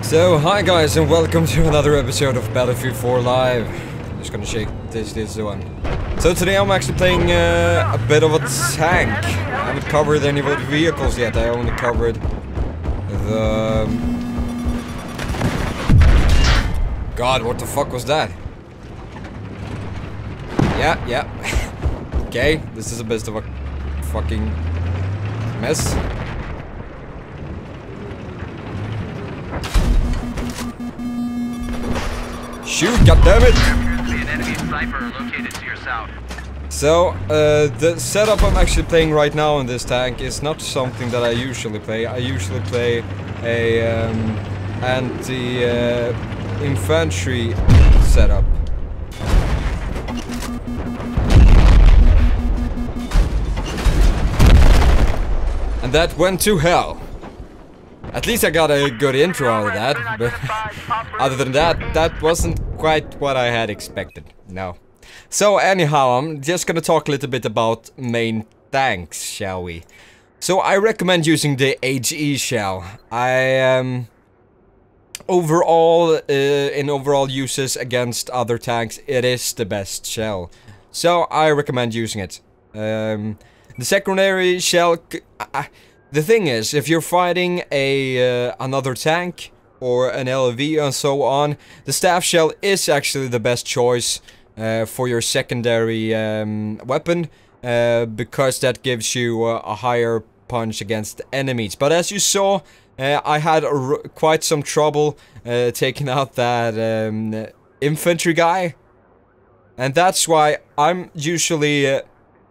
So, hi guys and welcome to another episode of Battlefield 4 Live. I'm just gonna shake this one. So today I'm actually playing a bit of a tank. I haven't covered any of the vehicles yet, I only covered the... God, what the fuck was that? Yeah. Okay, this is a bit of a fucking mess. Shoot, goddammit! An enemy sniper located to your south. So, the setup I'm actually playing right now in this tank is not something that I usually play. I usually play a anti-infantry setup. And that went to hell. At least I got a good intro out of that, but other than that, that wasn't quite what I had expected, no. So anyhow, I'm just gonna talk a little bit about main tanks, shall we? So I recommend using the HE shell. In overall uses against other tanks, it is the best shell. So I recommend using it. The secondary shell... The thing is, if you're fighting another tank or an LV and so on, the staff shell is actually the best choice for your secondary weapon, because that gives you a higher punch against enemies. But as you saw, I had quite some trouble taking out that infantry guy, and that's why I'm usually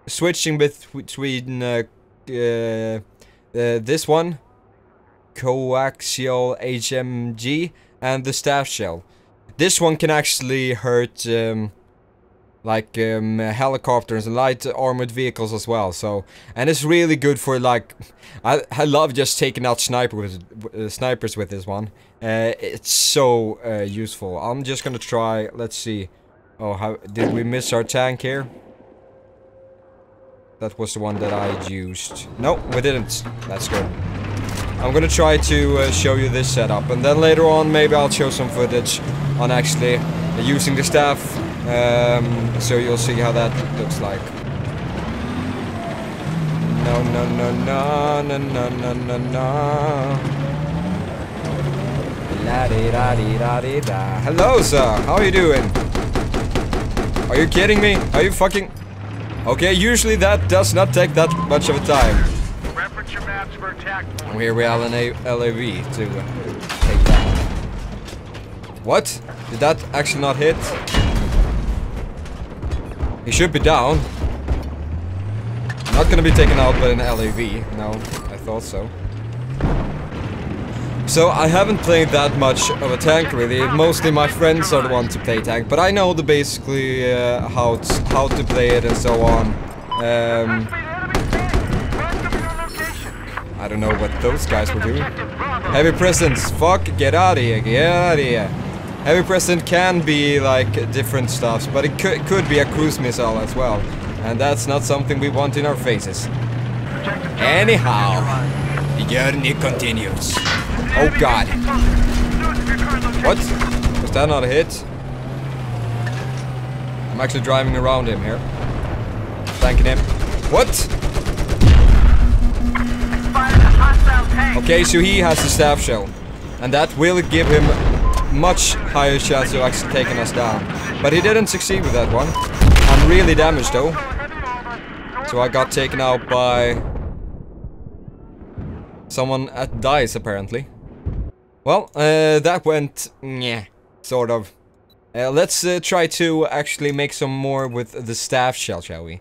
switching between this one, coaxial HMG, and the staff shell. This one can actually hurt helicopters and light armored vehicles as well. So, and it's really good for like, I love just taking out snipers with this one. It's so useful. I'm just gonna try. Let's see. Oh, how did we miss our tank here? That was the one that I used. No, we didn't. That's good. I'm gonna try to show you this setup, and then later on maybe I'll show some footage on actually using the staff, so you'll see how that looks like. No. La-di-da-di-da-di-da. Hello, sir. How are you doing? Are you kidding me? Are you fucking... Okay, usually that does not take that much of a time. Reference your maps for attack point. Here we have an LAV to take that. What? Did that actually not hit? He should be down. Not gonna be taken out by an LAV. No, I thought so. So I haven't played that much of a tank really. Mostly my friends are the ones to play tank, but I know basically how to play it and so on. I don't know what those guys were doing. Heavy presence, fuck, get out of here, get out of here. Heavy presence can be like different stuffs, but it could be a cruise missile as well, and that's not something we want in our faces. Anyhow, the journey continues. Oh god. What? Was that not a hit? I'm actually driving around him here. Thanking him. What? Okay, so he has the staff shell. And that will give him much higher chance of actually taking us down. But he didn't succeed with that one. I'm really damaged though. So I got taken out by someone at DICE apparently. Well, that went, yeah, sort of. Let's try to actually make some more with the staff shell, shall we?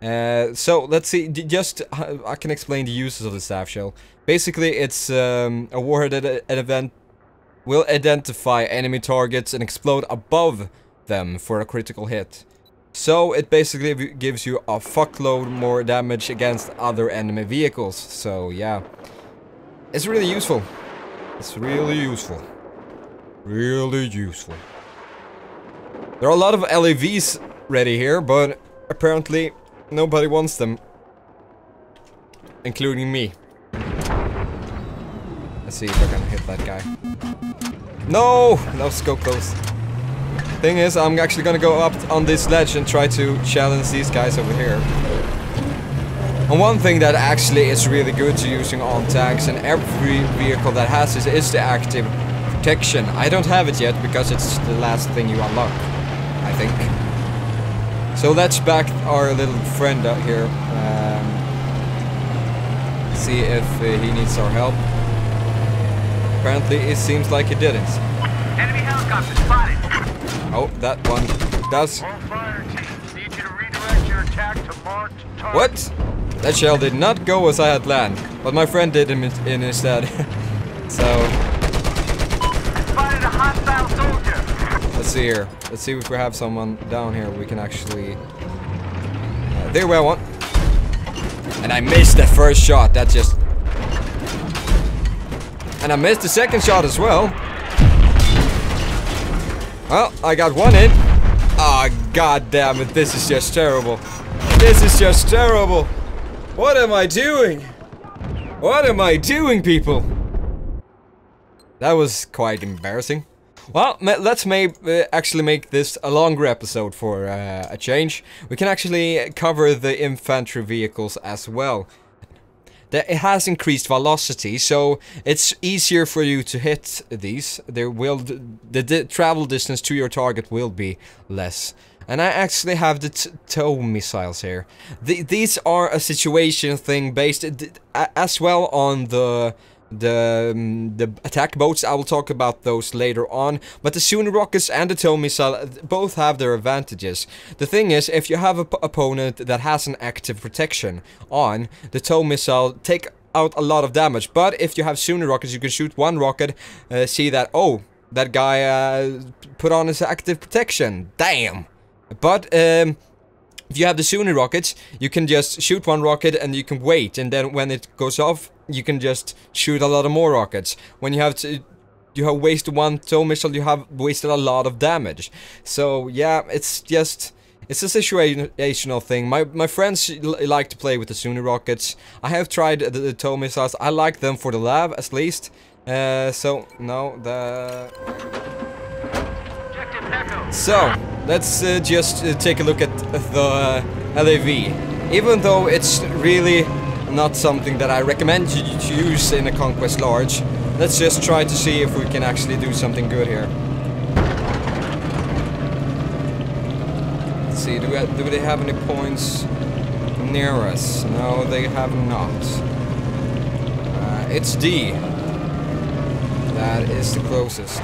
So, let's see, I can explain the uses of the staff shell. Basically, it's a warhead at an event will identify enemy targets and explode above them for a critical hit. So, it basically gives you a fuckload more damage against other enemy vehicles. So, yeah. It's really useful. It's really useful. Really useful. There are a lot of LAVs ready here, but apparently nobody wants them. Including me. Let's see if I can hit that guy. No! Let's go close. Thing is, I'm actually gonna go up on this ledge and try to challenge these guys over here. And one thing that actually is really good to using on tanks and every vehicle that has this is the active protection. I don't have it yet because it's the last thing you unlock, I think. So let's back our little friend out here. See if he needs our help. Apparently it seems like he didn't. Enemy helicopter spotted. Oh, that one does. All fire teams need you to redirect your attack to marked target. What? That shell did not go as I had planned, but my friend did in instead. So Spotted a hostile soldier. let's see here. Let's see if we have someone down here we can actually. There we one. And I missed the first shot. That just. And I missed the second shot as well. Well, I got one in. Ah, oh, god damn it! This is just terrible. This is just terrible. What am I doing? What am I doing, people? That was quite embarrassing. Well, let's actually make this a longer episode for a change. We can actually cover the infantry vehicles as well. It has increased velocity, so it's easier for you to hit these. The travel distance to your target will be less. And I actually have the tow missiles here. These are a situation thing based as well on the attack boats. I will talk about those later on, but the Sooner rockets and the tow missile both have their advantages. The thing is, if you have an opponent that has an active protection on, the tow missile take out a lot of damage, but if you have Sooner rockets, you can shoot one rocket, see that, oh, that guy put on his active protection, damn. But if you have the Sooner rockets, you can just shoot one rocket and you can wait, and then when it goes off, you can just shoot a lot of more rockets. When you have wasted one tow missile, you have wasted a lot of damage. So yeah, it's a situational thing. My friends like to play with the Sooner rockets. I have tried the tow missiles. I like them for the lab at least. So no, So let's just take a look at the LAV. Even though it's really not something that I recommend you to use in a Conquest Large, let's just try to see if we can actually do something good here. Let's see, do they have any points near us? No, they have not. It's D. That is the closest.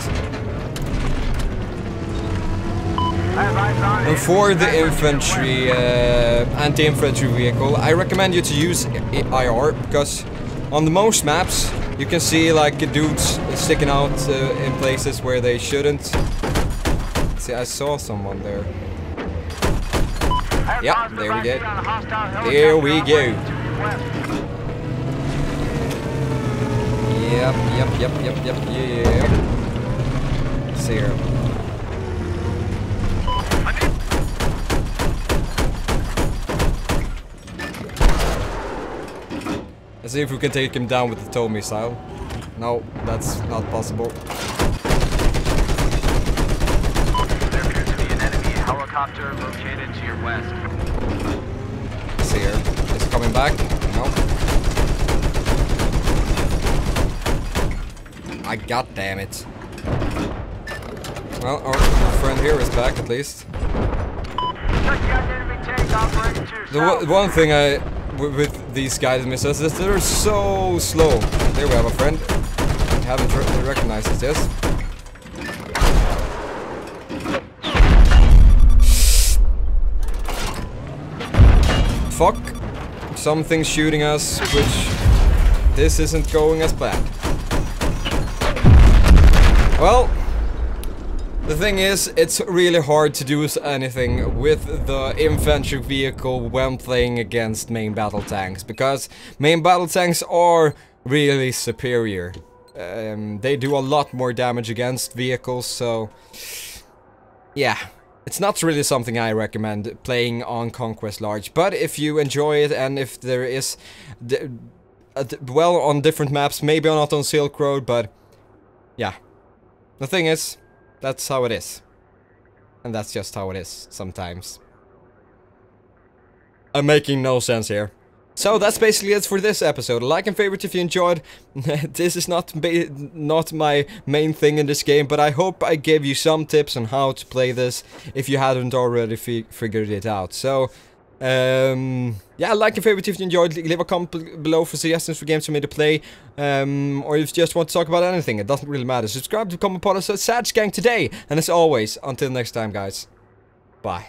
And for the infantry, anti-infantry vehicle, I recommend you to use IR, because on the most maps you can see like dudes sticking out in places where they shouldn't. See, I saw someone there. Yeah, there we go. There we go. Yep. Let's see here. Let's see if we can take him down with the tow missile. No, that's not possible. There appears to be an enemy helicopter located to your west. Let's see here. Is he coming back? No. God damn it. Well, our friend here is back at least. The one thing with these guided missiles is they're so slow. There we have a friend. I haven't recognized this. Fuck. Something's shooting us, which this isn't going as planned. Well, the thing is, it's really hard to do anything with the infantry vehicle when playing against main battle tanks, because main battle tanks are really superior. They do a lot more damage against vehicles, so yeah, it's not really something I recommend playing on Conquest Large. But if you enjoy it, and if there is, well, on different maps, maybe not on Silk Road, but yeah. The thing is, that's how it is. And that's just how it is, sometimes. I'm making no sense here. So that's basically it for this episode. Like and favorite if you enjoyed. This is not my main thing in this game, but I hope I gave you some tips on how to play this if you hadn't already figured it out. So, yeah, like and favorite if you enjoyed. Leave a comment below for suggestions for games for me to play, or if you just want to talk about anything. It doesn't really matter. Subscribe to become a part of Sad Gang today, and as always, until next time, guys. Bye.